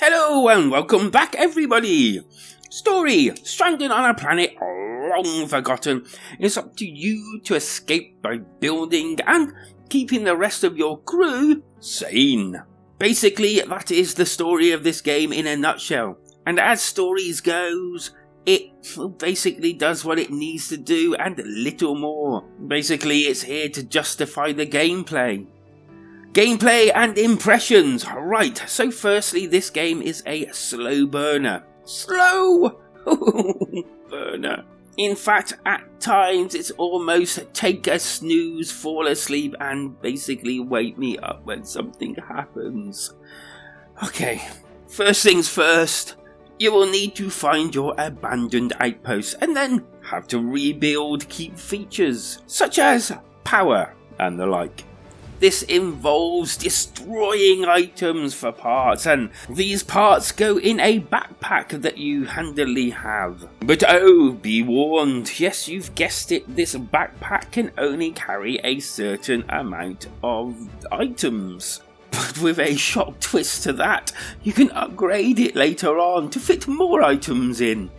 Hello and welcome back, everybody! Story: stranded on a planet long forgotten. It's up to you to escape by building and keeping the rest of your crew sane. Basically, that is the story of this game in a nutshell. And as stories goes, it basically does what it needs to do and a little more. Basically, it's here to justify the gameplay. Gameplay and impressions. Right, so firstly, this game is a slow burner. Slow burner. In fact, at times it's almost take a snooze, fall asleep, and basically wake me up when something happens. Okay, first things first, you will need to find your abandoned outpost and then have to rebuild key features, such as power and the like. This involves destroying items for parts, and these parts go in a backpack that you handily have. But oh, be warned, yes, you've guessed it, this backpack can only carry a certain amount of items. But with a shock twist to that, you can upgrade it later on to fit more items in.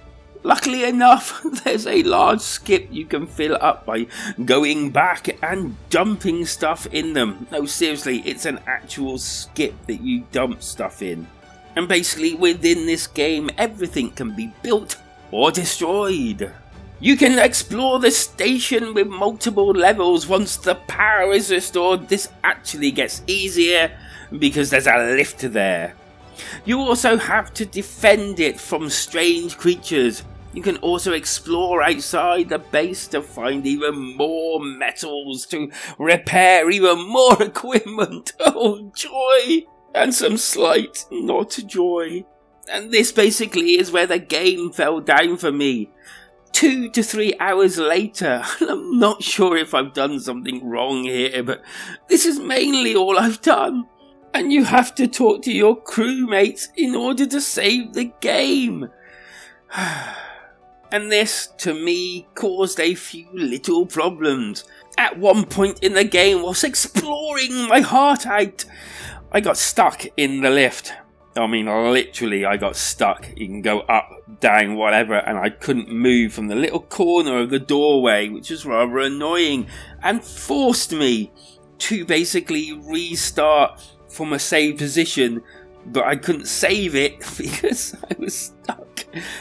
Luckily enough, there's a large skip you can fill up by going back and dumping stuff in them. No, seriously, it's an actual skip that you dump stuff in. And basically, within this game, everything can be built or destroyed. You can explore the station with multiple levels. Once the power is restored, this actually gets easier because there's a lift there. You also have to defend it from strange creatures. You can also explore outside the base to find even more metals to repair even more equipment. Oh, joy! And some slight not joy. And this basically is where the game fell down for me. 2 to 3 hours later, I'm not sure if I've done something wrong here, but this is mainly all I've done. And you have to talk to your crewmates in order to save the game. And this, to me, caused a few little problems. At one point in the game, whilst exploring my heart out, I got stuck in the lift. I mean, literally, I got stuck. You can go up, down, whatever, and I couldn't move from the little corner of the doorway, which was rather annoying, and forced me to basically restart from a saved position, but I couldn't save it because I was stuck.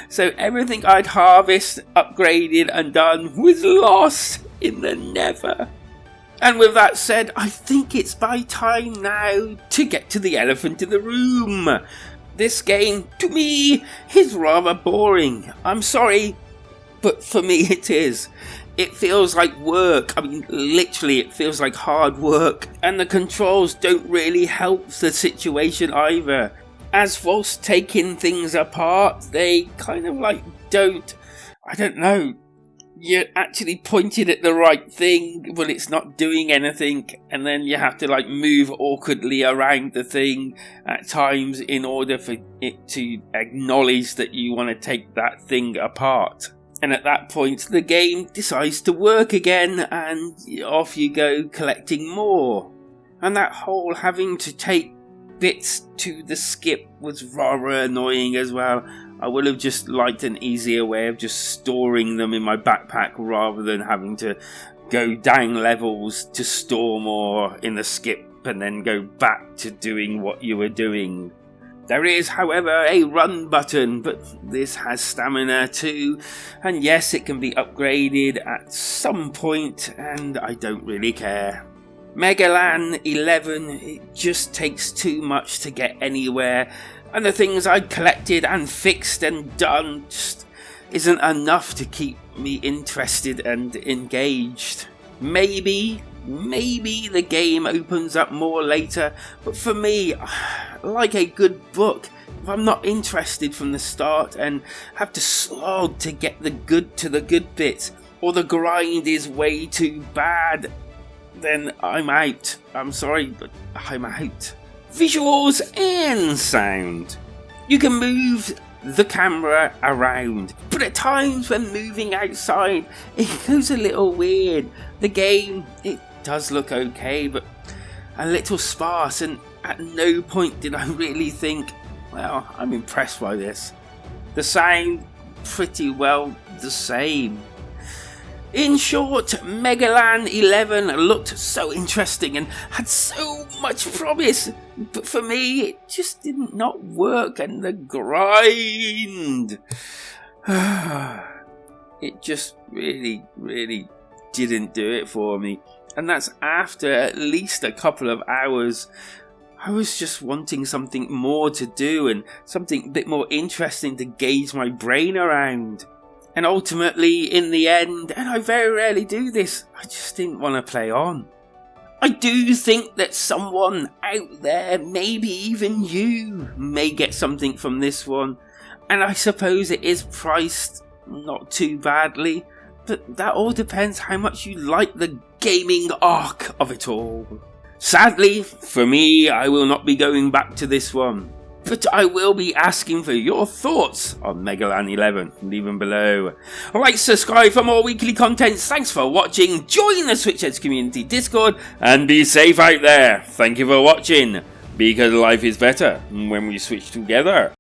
So everything I'd harvested, upgraded and done was lost in the nether. And with that said, I think it's by time now to get to the elephant in the room. This game, to me, is rather boring. I'm sorry, but for me it is. It feels like work. I mean, literally, it feels like hard work. And the controls don't really help the situation either. As whilst taking things apart, they kind of like don't, I don't know, you're actually pointed at the right thing, but it's not doing anything, and then you have to like move awkwardly around the thing at times in order for it to acknowledge that you want to take that thing apart. And at that point, the game decides to work again, and off you go collecting more. And that whole having to take bits to the skip was rather annoying as well. I would have just liked an easier way of just storing them in my backpack rather than having to go down levels to store more in the skip and then go back to doing what you were doing. There is, however, a run button, but this has stamina too, and yes, it can be upgraded at some point, and I don't really care. MEGALAN it just takes too much to get anywhere, and the things I'd collected and fixed and done just isn't enough to keep me interested and engaged. Maybe the game opens up more later, but for me, like a good book, if I'm not interested from the start and have to slog to get the good bits, or the grind is way too bad, then I'm out. I'm sorry, but I'm out. Visuals and sound. You can move the camera around, but at times when moving outside, it goes a little weird. The game, it does look okay, but a little sparse, and at no point did I really think, well, I'm impressed by this. The sound, pretty well the same. In short, MEGALAN 11 looked so interesting and had so much promise, but for me it just did not work, and the grind, it just really didn't do it for me. And that's after at least a couple of hours. I was just wanting something more to do and something a bit more interesting to gauge my brain around. And ultimately, in the end, and I very rarely do this, I just didn't want to play on. I do think that someone out there, maybe even you, may get something from this one. And I suppose it is priced not too badly, but that all depends how much you like the gaming arc of it all. Sadly, for me, I will not be going back to this one. But I will be asking for your thoughts on MEGALAN 11. Leave them below. Like, subscribe for more weekly content. Thanks for watching. Join the Switchheads community Discord and be safe out there. Thank you for watching, because life is better when we switch together.